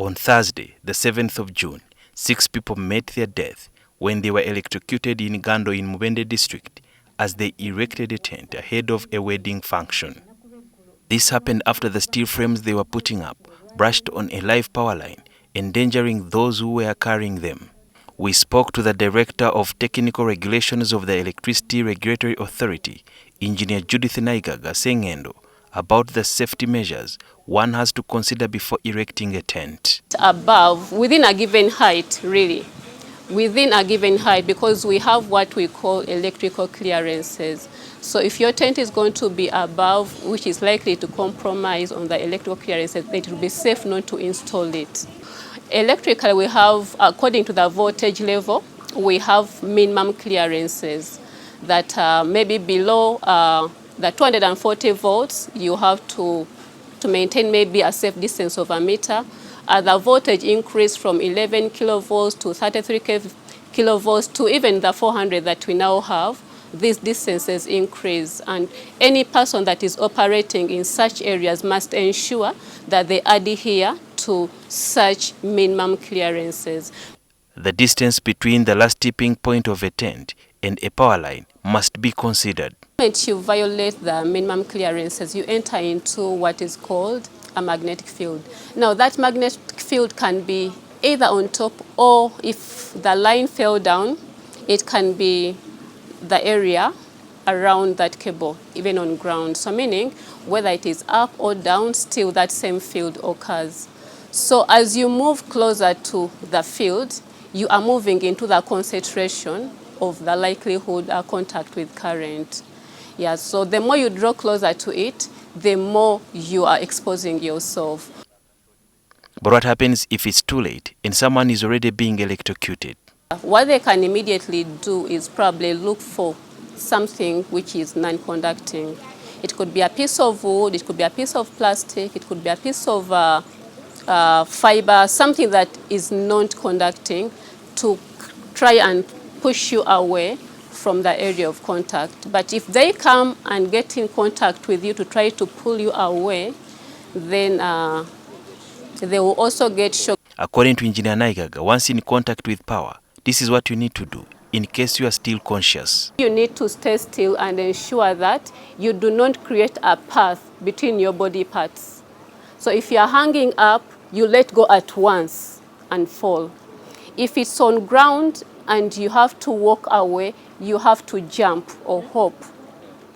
On Thursday, the 7th of June, 6 people met their death when they were electrocuted in Gando in Mubende district as they erected a tent ahead of a wedding function. This happened after the steel frames they were putting up brushed on a live power line, endangering those who were carrying them. We spoke to the Director of Technical Regulations of the Electricity Regulatory Authority, Engineer Edith Nayigaga Ssengendo, about the safety measures one has to consider before erecting a tent. Above, within a given height, really. Within a given height, because we have what we call electrical clearances. So if your tent is going to be above, which is likely to compromise on the electrical clearances, it will be safe not to install it. Electrically, we have, according to the voltage level, we have minimum clearances that maybe below the 240 volts, you have to maintain maybe a safe distance of a meter. The voltage increase from 11 kilovolts to 33 kilovolts to even the 400 that we now have. These distances increase, and any person that is operating in such areas must ensure that they adhere to such minimum clearances. The distance between the last tipping point of a tent and a power line must be considered. When you violate the minimum clearances, you enter into what is called a magnetic field. Now, that magnetic field can be either on top, or if the line fell down, it can be the area around that cable, even on ground. So meaning, whether it is up or down, still that same field occurs. So as you move closer to the field, you are moving into the concentration of the likelihood of contact with current. Yeah, so the more you draw closer to it, the more you are exposing yourself. But what happens if it's too late and someone is already being electrocuted? What they can immediately do is probably look for something which is non-conducting. It could be a piece of wood, it could be a piece of plastic, it could be a piece of fiber, something that is non-conducting, to try and push you away from the area of contact. But if they come and get in contact with you to try to pull you away, then they will also get shocked. According to Engineer Nayigaga, once in contact with power, this is what you need to do in case you are still conscious. You need to stay still and ensure that you do not create a path between your body parts. So if you are hanging up, you let go at once and fall. If it's on ground and you have to walk away, you have to jump or hop.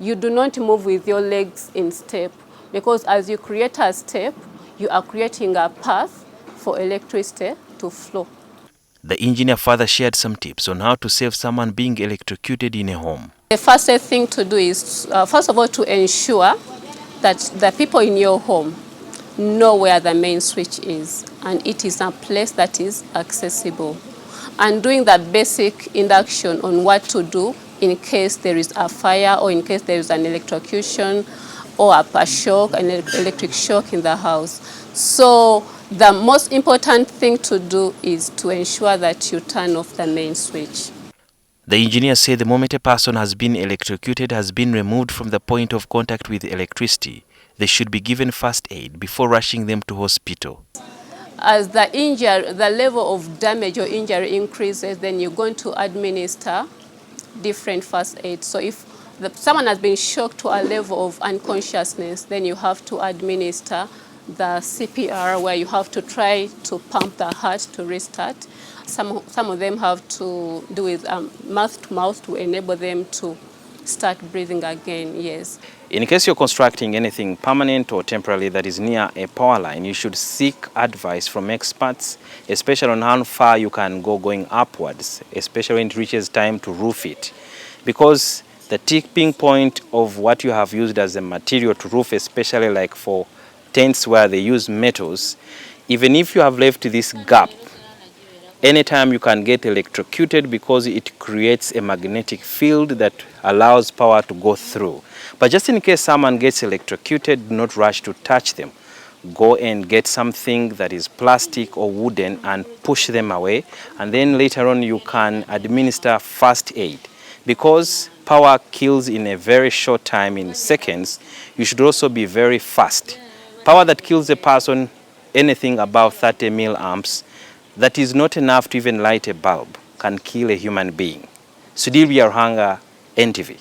You do not move with your legs in step, because as you create a step, you are creating a path for electricity to flow. The engineer further shared some tips on how to save someone being electrocuted in a home. The first thing to do is, first of all, to ensure that the people in your home know where the main switch is, and it is a place that is accessible. And doing the basic induction on what to do in case there is a fire, or in case there is an electrocution or a shock, an electric shock in the house. So the most important thing to do is to ensure that you turn off the main switch. The engineer said the moment a person has been electrocuted, has been removed from the point of contact with electricity, they should be given first aid before rushing them to hospital. As the level of damage or injury increases, then you're going to administer different first aid. So if someone has been shocked to a level of unconsciousness, then you have to administer the CPR, where you have to try to pump the heart to restart. Some of them have to do with mouth to mouth to enable them to start breathing again, yes. In case you're constructing anything permanent or temporary that is near a power line, you should seek advice from experts, especially on how far you can go going upwards, especially when it reaches time to roof it. Because the tipping point of what you have used as a material to roof, especially like for tents where they use metals, even if you have left this gap, anytime you can get electrocuted, because it creates a magnetic field that allows power to go through. But just in case someone gets electrocuted, do not rush to touch them. Go and get something that is plastic or wooden and push them away, and then later on you can administer first aid. Because power kills in a very short time, in seconds, you should also be very fast. Power that kills a person anything above 30 milliamps, that is not enough to even light a bulb, can kill a human being. Sudhir Byaruhanga, NTV.